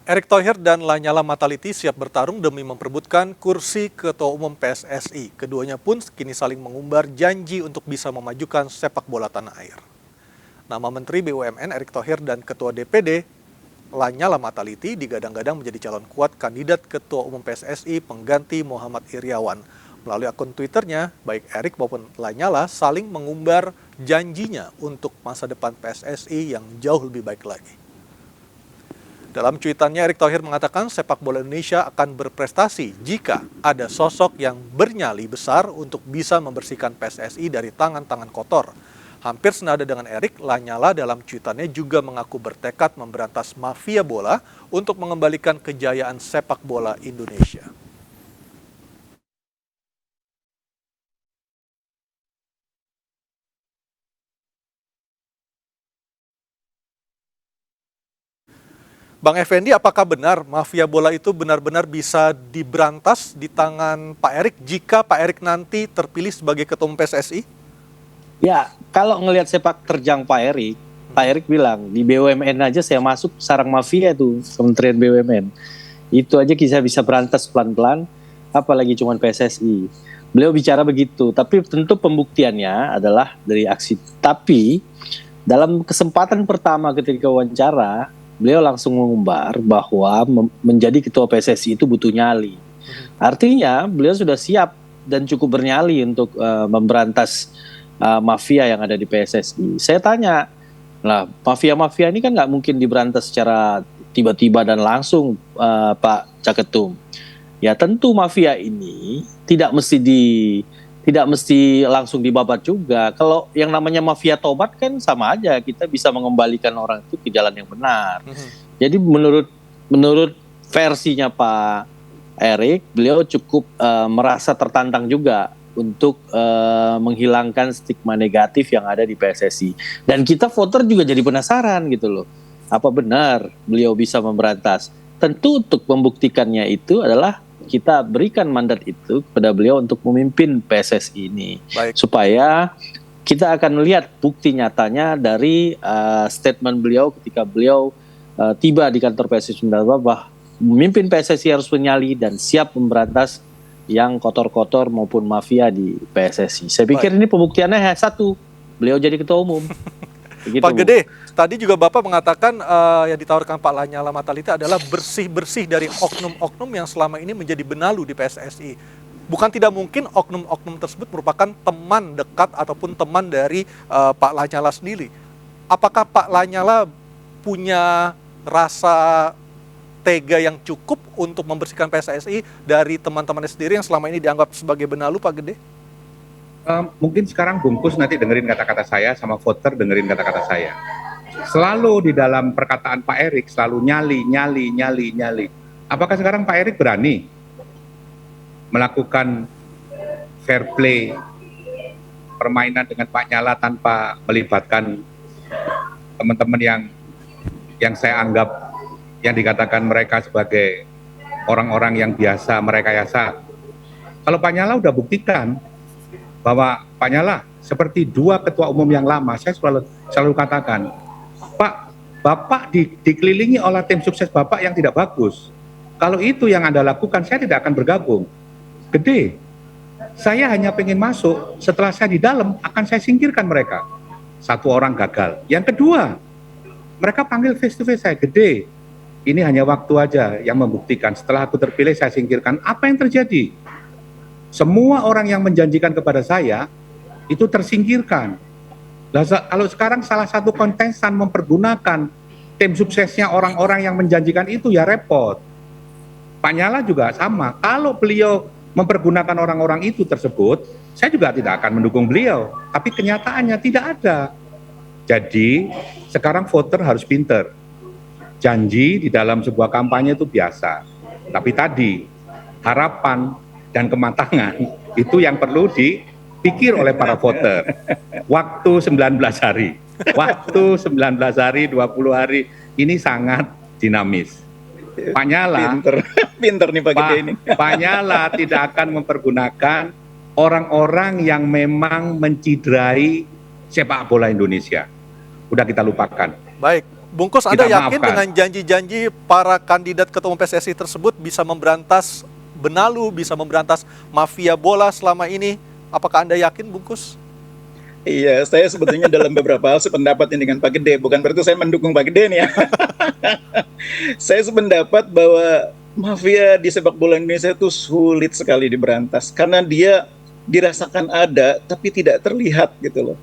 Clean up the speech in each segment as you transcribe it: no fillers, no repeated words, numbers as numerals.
Erick Thohir dan Lanyala Mataliti siap bertarung demi memperebutkan kursi Ketua Umum PSSI. Keduanya pun kini saling mengumbar janji untuk bisa memajukan sepak bola tanah air. Nama Menteri BUMN Erick Thohir dan Ketua DPD Lanyala Mataliti digadang-gadang menjadi calon kuat kandidat Ketua Umum PSSI pengganti Muhammad Iryawan. Melalui akun Twitternya, baik Erick maupun Lanyala saling mengumbar janjinya untuk masa depan PSSI yang jauh lebih baik lagi. Dalam cuitannya, Erick Thohir mengatakan sepak bola Indonesia akan berprestasi jika ada sosok yang bernyali besar untuk bisa membersihkan PSSI dari tangan-tangan kotor. Hampir senada dengan Erick, Lanyala dalam cuitannya juga mengaku bertekad memberantas mafia bola untuk mengembalikan kejayaan sepak bola Indonesia. Bang Effendi, apakah benar mafia bola itu benar-benar bisa diberantas di tangan Pak Erick jika Pak Erick nanti terpilih sebagai Ketua Umum PSSI? Ya, kalau ngelihat sepak terjang Pak Erick bilang di BUMN aja saya masuk sarang mafia itu Kementerian BUMN. Itu aja bisa berantas pelan-pelan, apalagi cuma PSSI. Beliau bicara begitu, tapi tentu pembuktiannya adalah dari aksi. Tapi dalam kesempatan pertama ketika wawancara, beliau langsung mengumbar bahwa menjadi ketua PSSI itu butuh nyali. Artinya beliau sudah siap dan cukup bernyali untuk memberantas mafia yang ada di PSSI. Saya tanya, lah mafia-mafia ini kan nggak mungkin diberantas secara tiba-tiba dan langsung, Pak Caketum. Ya tentu mafia ini tidak mesti langsung dibabat juga. Kalau yang namanya mafia tobat kan sama aja, kita bisa mengembalikan orang itu ke jalan yang benar. Jadi menurut versinya Pak Erick, beliau cukup merasa tertantang juga untuk menghilangkan stigma negatif yang ada di PSSI. Dan kita voter juga jadi penasaran gitu loh. Apa benar beliau bisa memberantas? Tentu untuk membuktikannya itu adalah kita berikan mandat itu kepada beliau untuk memimpin PSSI ini. Baik. Supaya kita akan melihat bukti nyatanya dari statement beliau ketika beliau tiba di kantor PSSI bahwa memimpin PSSI harus menyali dan siap memberantas yang kotor-kotor maupun mafia di PSSI. Saya pikir ini pembuktiannya hanya satu, beliau jadi ketua umum. Begitu. Pak Gede, tadi juga Bapak mengatakan yang ditawarkan Pak Lanyala Mataliti adalah bersih-bersih dari oknum-oknum yang selama ini menjadi benalu di PSSI. Bukan tidak mungkin oknum-oknum tersebut merupakan teman dekat ataupun teman dari Pak Lanyala sendiri. Apakah Pak Lanyala punya rasa tega yang cukup untuk membersihkan PSSI dari teman-temannya sendiri yang selama ini dianggap sebagai benalu, Pak Gede? Mungkin sekarang bungkus nanti dengerin kata-kata saya, sama voter dengerin kata-kata saya. Selalu di dalam perkataan Pak Erick selalu nyali. Apakah sekarang Pak Erick berani melakukan fair play permainan dengan Pak Nyala tanpa melibatkan teman-teman yang saya anggap yang dikatakan mereka sebagai orang-orang yang biasa merekayasa? Kalau Pak Nyala udah buktikan bahwa Pak Nyala seperti dua ketua umum yang lama, saya selalu katakan, Pak, Bapak dikelilingi oleh tim sukses Bapak yang tidak bagus. Kalau itu yang Anda lakukan, saya tidak akan bergabung. Gede, saya hanya pengen masuk, setelah saya di dalam akan saya singkirkan mereka. Satu orang gagal. Yang kedua, mereka panggil face to face saya, Gede, ini hanya waktu aja yang membuktikan. Setelah aku terpilih, saya singkirkan. Apa yang terjadi? Semua orang yang menjanjikan kepada saya itu tersingkirkan. Nah, kalau sekarang salah satu kontestan mempergunakan tim suksesnya orang-orang yang menjanjikan itu, ya repot. Pak Nyala juga sama. Kalau beliau mempergunakan orang-orang itu tersebut, saya juga tidak akan mendukung beliau. Tapi kenyataannya tidak ada. Jadi sekarang voter harus pinter. Janji di dalam sebuah kampanye itu biasa. Tapi tadi harapan dan kematangan itu yang perlu dipikir oleh para voter. Waktu 19 hari, 20 hari, ini sangat dinamis. Pak Nyala, pinter nih Pak Gede ini. Pak Nyala tidak akan mempergunakan orang-orang yang memang menciderai sepak bola Indonesia. Udah kita lupakan. Baik. Bungkus, Anda kita yakin maafkan. dengan janji-janji para kandidat ketua umum PSSI tersebut bisa memberantas benalu, bisa memberantas mafia bola selama ini? Apakah Anda yakin, Bungkus? Iya, saya sebetulnya dalam beberapa hal sependapat ini dengan Pak Gede. Bukan berarti saya mendukung Pak Gede nih ya. Saya sependapat bahwa mafia di sepak bola Indonesia itu sulit sekali diberantas. Karena dia dirasakan ada, tapi tidak terlihat gitu loh.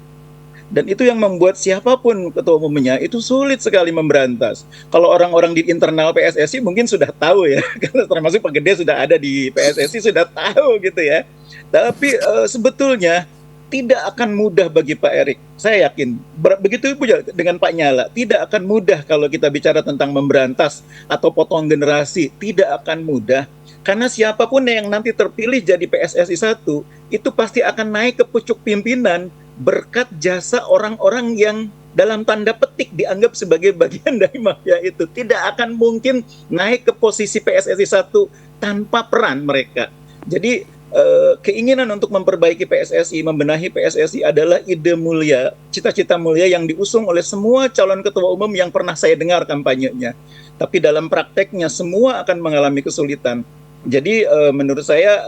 Dan itu yang membuat siapapun ketua umumnya itu sulit sekali memberantas. Kalau orang-orang di internal PSSI mungkin sudah tahu ya, karena termasuk Pak Gede sudah ada di PSSI, sudah tahu gitu ya. Tapi sebetulnya tidak akan mudah bagi Pak Erik. Saya yakin. Begitu juga dengan Pak Nyala. Tidak akan mudah kalau kita bicara tentang memberantas atau potong generasi. Tidak akan mudah. Karena siapapun yang nanti terpilih jadi PSSI 1, itu pasti akan naik ke pucuk pimpinan berkat jasa orang-orang yang dalam tanda petik dianggap sebagai bagian dari mafia itu. Tidak akan mungkin naik ke posisi PSSI 1 tanpa peran mereka. Jadi keinginan untuk memperbaiki PSSI, membenahi PSSI adalah ide mulia, cita-cita mulia yang diusung oleh semua calon ketua umum yang pernah saya dengar kampanyenya. Tapi dalam prakteknya semua akan mengalami kesulitan. Jadi menurut saya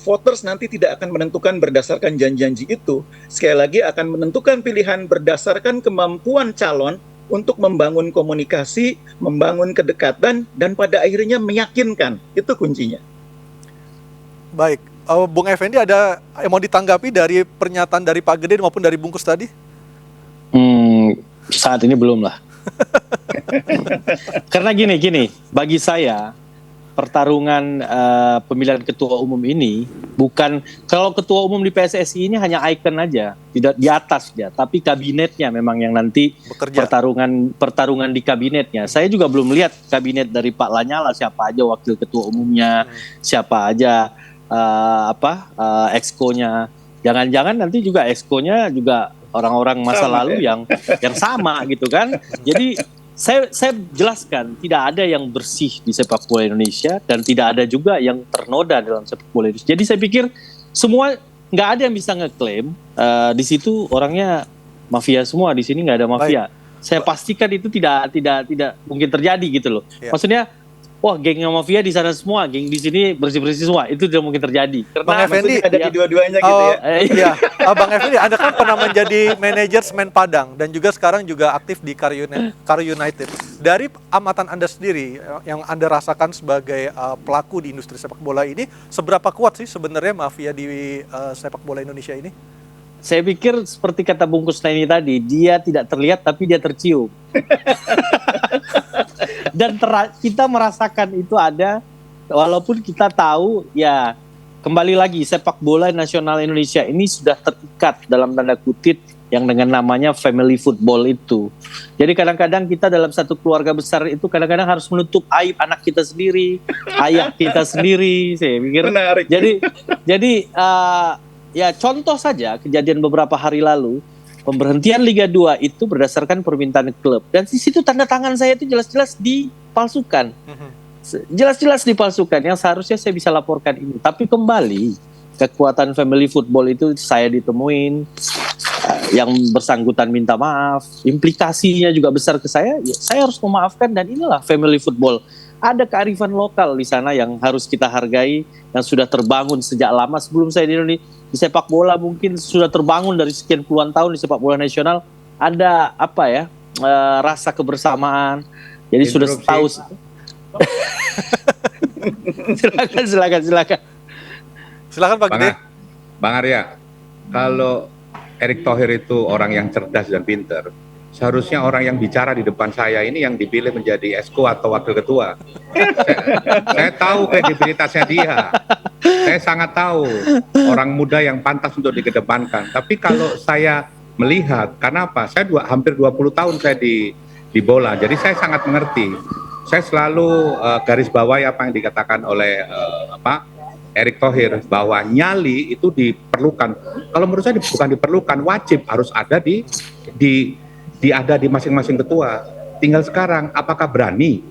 voters nanti tidak akan menentukan berdasarkan janji-janji itu. Sekali lagi akan menentukan pilihan berdasarkan kemampuan calon untuk membangun komunikasi, membangun kedekatan, dan pada akhirnya meyakinkan. Itu kuncinya. Baik, Bung Effendi, ada yang mau ditanggapi dari pernyataan dari Pak Gede maupun dari Bungkus tadi? Saat ini belum lah. Karena gini, bagi saya pertarungan pemilihan ketua umum ini bukan, kalau ketua umum di PSSI ini hanya ikon aja, tidak di atas dia, tapi kabinetnya memang yang nanti Bekerja. pertarungan di kabinetnya. Saya juga belum lihat kabinet dari Pak Lanyala, siapa aja wakil ketua umumnya, siapa aja exco-nya. Jangan-jangan nanti juga exco-nya juga orang-orang masa Sama, lalu ya? yang sama gitu kan. Jadi saya jelaskan, tidak ada yang bersih di sepak bola Indonesia dan tidak ada juga yang ternoda dalam sepak bola Indonesia. Jadi saya pikir semua, nggak ada yang bisa ngeklaim di situ orangnya mafia semua, di sini nggak ada mafia. Saya pastikan itu tidak mungkin terjadi gitu loh. Ya. Maksudnya, wah gengnya mafia di sana semua, geng di sini bersih-bersih semua, itu tidak mungkin terjadi. Bang Effendi, Maksudnya ada di dua-duanya gitu ya. Iya, Bang Effendi, Anda kan pernah menjadi manajer Semen Padang dan juga sekarang juga aktif di Karo United. Dari amatan Anda sendiri yang Anda rasakan sebagai pelaku di industri sepak bola ini, seberapa kuat sih sebenarnya mafia di sepak bola Indonesia ini? Saya pikir seperti kata Bungkus Naini tadi, dia tidak terlihat tapi dia tercium. Dan kita merasakan itu ada, walaupun kita tahu ya, kembali lagi sepak bola nasional Indonesia ini sudah terikat dalam tanda kutip yang dengan namanya family football itu. Jadi kadang-kadang kita dalam satu keluarga besar itu kadang-kadang harus menutup aib anak kita sendiri, ayah kita sendiri. Saya pikir. Menarik. Jadi ya contoh saja kejadian beberapa hari lalu, pemberhentian Liga 2 itu berdasarkan permintaan klub. Dan di situ tanda tangan saya itu jelas-jelas dipalsukan. Jelas-jelas dipalsukan, yang seharusnya saya bisa laporkan ini. Tapi kembali, kekuatan family football itu saya ditemuin, yang bersangkutan minta maaf, implikasinya juga besar ke saya, ya saya harus memaafkan, dan inilah family football. Ada kearifan lokal di sana yang harus kita hargai, yang sudah terbangun sejak lama sebelum saya di Indonesia. Di sepak bola mungkin sudah terbangun dari sekian puluhan tahun di sepak bola nasional. Ada rasa kebersamaan. Jadi sudah tahu. Silakan. Silakan Pak Gede. Bang Arya, kalau Erick Thohir itu orang yang cerdas dan pinter, seharusnya orang yang bicara di depan saya ini yang dipilih menjadi exco atau wakil ketua. Saya tahu kredibilitasnya dia. Saya sangat tahu orang muda yang pantas untuk dikedepankan. Tapi kalau saya melihat, karena apa? Saya hampir 20 tahun saya di bola, jadi saya sangat mengerti. Saya selalu garis bawahi apa yang dikatakan oleh Erick Thohir, bahwa nyali itu diperlukan. Kalau menurut saya bukan diperlukan, wajib harus ada ada di masing-masing ketua. Tinggal sekarang apakah berani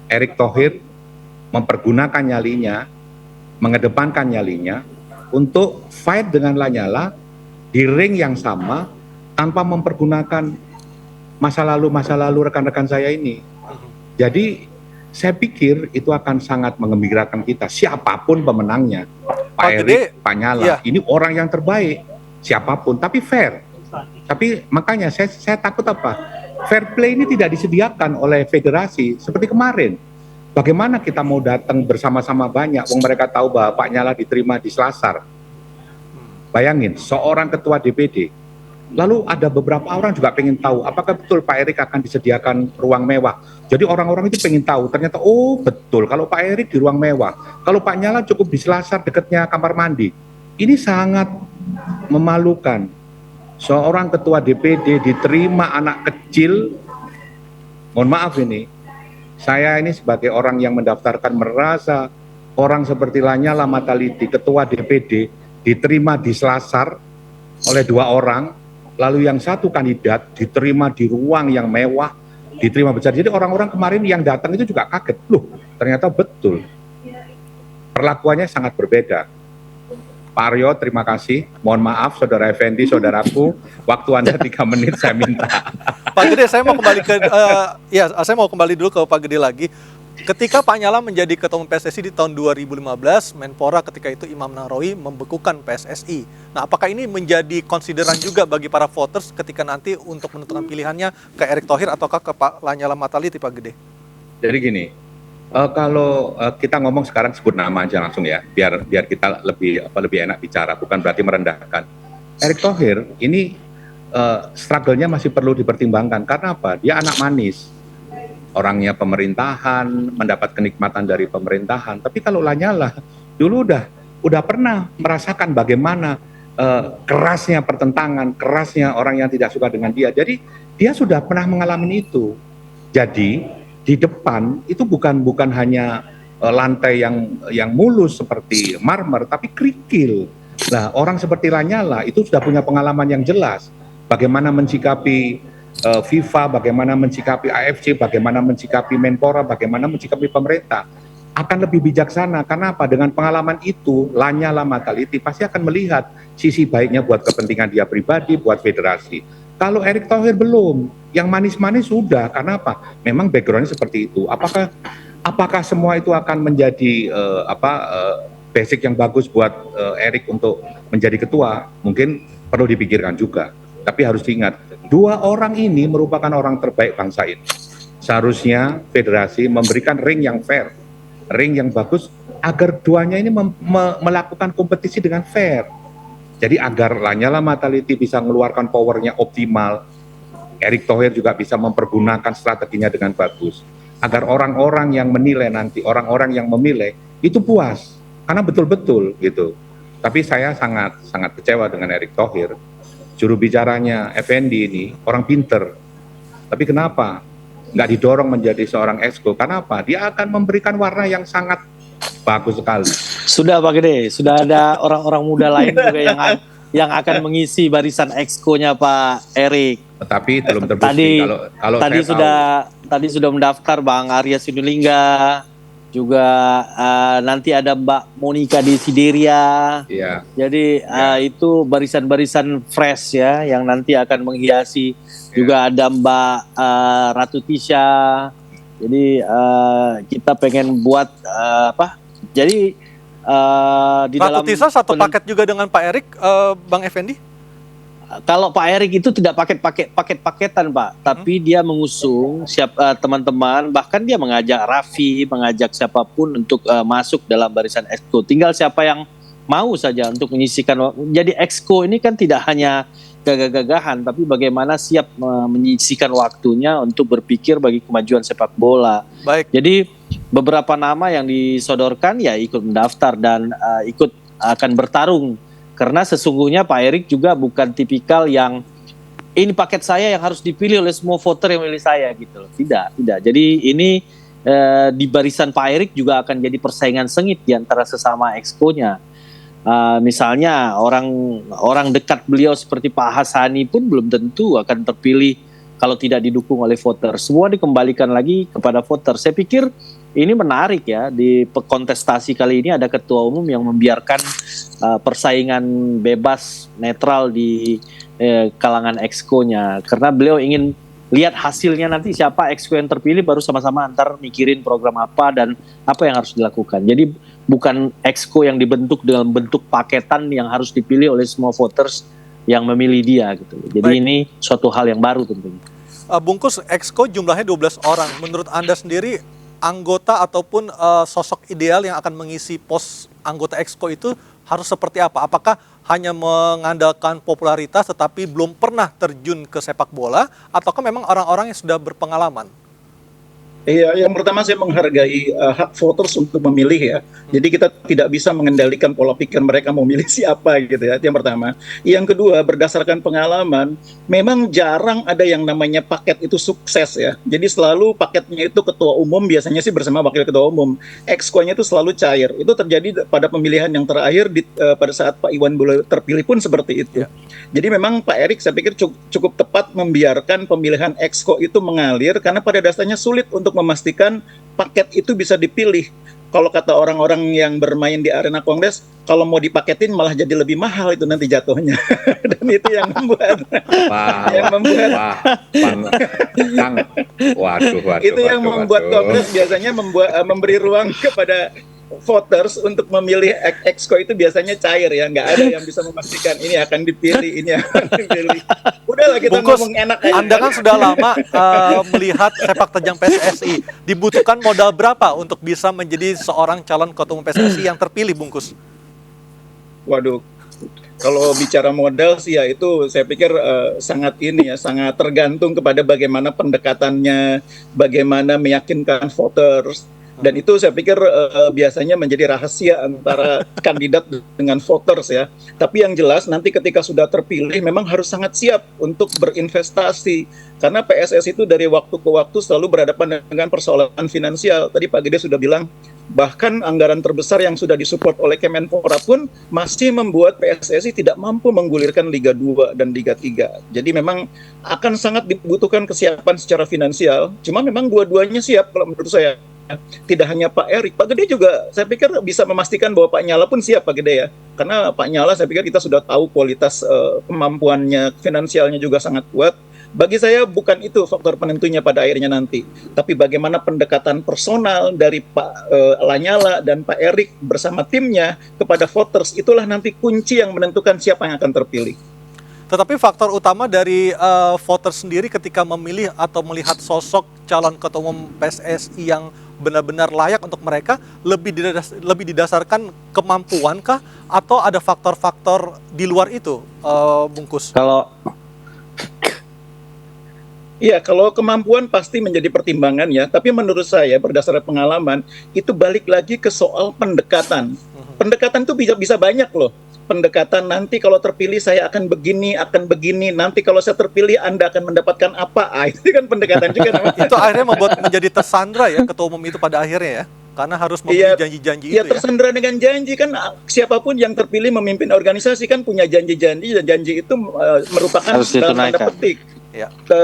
Erick Thohir mempergunakan nyalinya, mengedepankan nyalinya untuk fight dengan Lanyala di ring yang sama tanpa mempergunakan masa lalu rekan-rekan saya ini. Jadi saya pikir itu akan sangat mengembirakan kita, siapapun pemenangnya. Pak Gede, Erik, Pak Nyala, iya. ini orang yang terbaik, siapapun, tapi fair. Tapi makanya saya takut apa? Fair play ini tidak disediakan oleh federasi seperti kemarin. Bagaimana kita mau datang bersama-sama banyak, wong mereka tahu bahwa Pak Nyala diterima di Selasar. Bayangin, seorang ketua DPD. Lalu ada beberapa orang juga pengen tahu, apakah betul Pak Erik akan disediakan ruang mewah. Jadi orang-orang itu pengen tahu, ternyata oh betul, kalau Pak Erik di ruang mewah. Kalau Pak Nyala cukup di Selasar dekatnya kamar mandi. Ini sangat memalukan. Seorang ketua DPD diterima anak kecil, mohon maaf ini, saya ini sebagai orang yang mendaftarkan merasa orang seperti Lanyala Mataliti, ketua DPD, diterima di Selasar oleh 2 orang, lalu yang satu kandidat diterima di ruang yang mewah, diterima besar. Jadi orang-orang kemarin yang datang itu juga kaget, loh ternyata betul. Perlakuannya sangat berbeda. Pak Aryo, terima kasih. Mohon maaf, Saudara Effendi, saudaraku, waktu Anda 3 menit saya minta. Pak Gede, saya mau kembali ke saya mau kembali dulu ke Pak Gede lagi. Ketika Pak Nyala menjadi ketua umum PSSI di tahun 2015, Menpora ketika itu Imam Nahrawi membekukan PSSI. Nah, apakah ini menjadi konsideran juga bagi para voters ketika nanti untuk menentukan pilihannya ke Erick Thohir ataukah ke Pak Lanyala Mataliti, Pak Gede? Jadi gini, kalau kita ngomong sekarang sebut nama aja langsung ya, biar kita lebih enak bicara, bukan berarti merendahkan. Erick Thohir ini struggle-nya masih perlu dipertimbangkan. Karena apa? Dia anak manis, orangnya pemerintahan, mendapat kenikmatan dari pemerintahan. Tapi kalau Lanyala dulu udah pernah merasakan bagaimana kerasnya pertentangan, kerasnya orang yang tidak suka dengan dia. Jadi dia sudah pernah mengalami itu. Jadi di depan itu bukan hanya lantai yang mulus seperti marmer, tapi kerikil. Nah, orang seperti Lanyala itu sudah punya pengalaman yang jelas. Bagaimana mensikapi FIFA, bagaimana mensikapi AFC, bagaimana mensikapi Menpora, bagaimana mensikapi pemerintah. Akan lebih bijaksana. Karena apa? Dengan pengalaman itu, Lanyala Mataliti pasti akan melihat sisi baiknya buat kepentingan dia pribadi, buat federasi. Kalau Erick Thohir belum, yang manis-manis sudah. Karena apa? Memang backgroundnya seperti itu. Apakah semua itu akan menjadi basic yang bagus buat Erick untuk menjadi ketua? Mungkin perlu dipikirkan juga. Tapi harus diingat, 2 orang ini merupakan orang terbaik bangsa ini. Seharusnya federasi memberikan ring yang fair, ring yang bagus, agar duanya ini melakukan kompetisi dengan fair. Jadi agar Lanyala Mataliti bisa mengeluarkan powernya optimal, Erick Thohir juga bisa mempergunakan strateginya dengan bagus. Agar orang-orang yang menilai nanti, orang-orang yang memilih, itu puas. Karena betul-betul gitu. Tapi saya sangat kecewa dengan Erick Thohir. Juru bicaranya Effendi ini orang pinter, tapi kenapa nggak didorong menjadi seorang exco? Karena apa? Dia akan memberikan warna yang sangat bagus sekali. Sudah Pak Gede, sudah ada orang-orang muda lain juga yang akan mengisi barisan exco-nya Pak Erik. Tetapi belum terbukti. Kalau Tadi sudah mendaftar Bang Arya Sinulinga, juga nanti ada Mbak Monica Desideria. Iya. Jadi itu barisan-barisan fresh ya yang nanti akan menghiasi. Juga ada Mbak Ratu Tisha. Jadi kita pengen buat Jadi di Ratu dalam Tisha satu paket juga dengan Pak Erik, Bang Effendi? Kalau Pak Erik itu tidak paketan Pak, tapi dia mengusung teman-teman, bahkan dia mengajak Raffi, mengajak siapapun untuk masuk dalam barisan exco. Tinggal siapa yang mau saja untuk menyisikan. Jadi exco ini kan tidak hanya gagah-gagahan, tapi bagaimana siap menyisikan waktunya untuk berpikir bagi kemajuan sepak bola. Baik. Jadi beberapa nama yang disodorkan ya ikut mendaftar dan ikut akan bertarung. Karena sesungguhnya Pak Erik juga bukan tipikal yang ini paket saya yang harus dipilih oleh semua voter yang memilih saya gitu loh. Tidak. Jadi ini di barisan Pak Erik juga akan jadi persaingan sengit di antara sesama exco-nya. Misalnya orang dekat beliau seperti Pak Hasani pun belum tentu akan terpilih kalau tidak didukung oleh voter. Semua dikembalikan lagi kepada voter. Saya pikir ini menarik ya, di kontestasi kali ini ada ketua umum yang membiarkan persaingan bebas, netral di kalangan exco-nya. Karena beliau ingin lihat hasilnya nanti siapa exco yang terpilih, baru sama-sama antar mikirin program apa dan apa yang harus dilakukan. Jadi bukan exco yang dibentuk dalam bentuk paketan yang harus dipilih oleh semua voters yang memilih dia gitu. Jadi Baik. ini suatu hal yang baru tentunya. Bungkus, exco jumlahnya 12 orang. Menurut Anda sendiri, anggota ataupun sosok ideal yang akan mengisi pos anggota exco itu harus seperti apa? Apakah hanya mengandalkan popularitas tetapi belum pernah terjun ke sepak bola, ataukah memang orang-orang yang sudah berpengalaman? Iya, yang pertama saya menghargai hak voters untuk memilih ya. Jadi kita tidak bisa mengendalikan pola pikir mereka mau milih siapa gitu ya. Itu yang pertama. Yang kedua, berdasarkan pengalaman, memang jarang ada yang namanya paket itu sukses ya. Jadi selalu paketnya itu ketua umum, biasanya sih bersama wakil ketua umum. Exco-nya itu selalu cair. Itu terjadi pada pemilihan yang terakhir pada saat Pak Iwan Bule terpilih pun seperti itu. Ya. Jadi memang Pak Erik saya pikir cukup tepat membiarkan pemilihan Exco itu mengalir karena pada dasarnya sulit untuk memastikan paket itu bisa dipilih. Kalau kata orang-orang yang bermain di arena kongres, kalau mau dipaketin malah jadi lebih mahal itu nanti jatuhnya. Dan itu yang membuat itu yang membuat kongres biasanya memberi ruang kepada voters untuk memilih exco itu biasanya cair ya, nggak ada yang bisa memastikan ini akan dipilih, ini akan dipilih. Udahlah kita Bungkus, ngomong enak aja. Anda kan sudah lama melihat sepak terjang PSSI. Dibutuhkan modal berapa untuk bisa menjadi seorang calon ketua umum PSSI yang terpilih, Bungkus? Waduh, kalau bicara modal sih ya itu saya pikir sangat sangat tergantung kepada bagaimana pendekatannya, bagaimana meyakinkan voters. Dan itu saya pikir biasanya menjadi rahasia antara kandidat dengan voters ya. Tapi yang jelas nanti ketika sudah terpilih memang harus sangat siap untuk berinvestasi. Karena PSS itu dari waktu ke waktu selalu berhadapan dengan persoalan finansial. Tadi Pak Gede sudah bilang, bahkan anggaran terbesar yang sudah disupport oleh Kemenpora pun masih membuat PSSI tidak mampu menggulirkan Liga 2 dan Liga 3. Jadi memang akan sangat dibutuhkan kesiapan secara finansial. Cuma memang dua-duanya siap kalau menurut saya. Tidak hanya Pak Erik, Pak Gede juga saya pikir bisa memastikan bahwa Pak Nyala pun siap Pak Gede ya. Karena Pak Nyala saya pikir kita sudah tahu kualitas kemampuannya, finansialnya juga sangat kuat. Bagi saya bukan itu faktor penentunya pada akhirnya nanti. Tapi bagaimana pendekatan personal dari Pak Lanyala dan Pak Erik bersama timnya kepada voters, itulah nanti kunci yang menentukan siapa yang akan terpilih. Tetapi faktor utama dari voters sendiri ketika memilih atau melihat sosok calon ketua umum PSSI yang benar-benar layak untuk mereka lebih didasarkan kemampuankah atau ada faktor-faktor di luar itu, Bungkus? Kalau kemampuan pasti menjadi pertimbangan ya, tapi menurut saya berdasarkan pengalaman itu balik lagi ke soal pendekatan. Pendekatan itu bisa banyak loh. Pendekatan nanti kalau terpilih saya akan begini, nanti kalau saya terpilih Anda akan mendapatkan apa? Itu kan pendekatan juga namanya. Itu akhirnya membuat menjadi tersandra ya ketua umum itu pada akhirnya ya, karena harus memenuhi janji-janji itu ya. Tersandra dengan janji kan, siapapun yang terpilih memimpin organisasi kan punya janji-janji, dan janji itu merupakan dalam tanda petik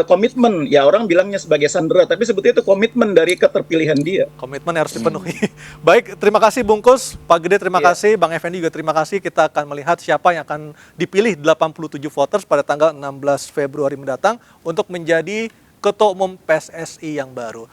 komitmen. Ya orang bilangnya sebagai sandera, tapi sebetulnya itu komitmen dari keterpilihan dia. Komitmen yang harus dipenuhi. Baik, terima kasih Bungkus, Pak Gede terima kasih, Bang Effendi juga terima kasih. Kita akan melihat siapa yang akan dipilih 87 voters pada tanggal 16 Februari mendatang untuk menjadi ketua umum PSSI yang baru.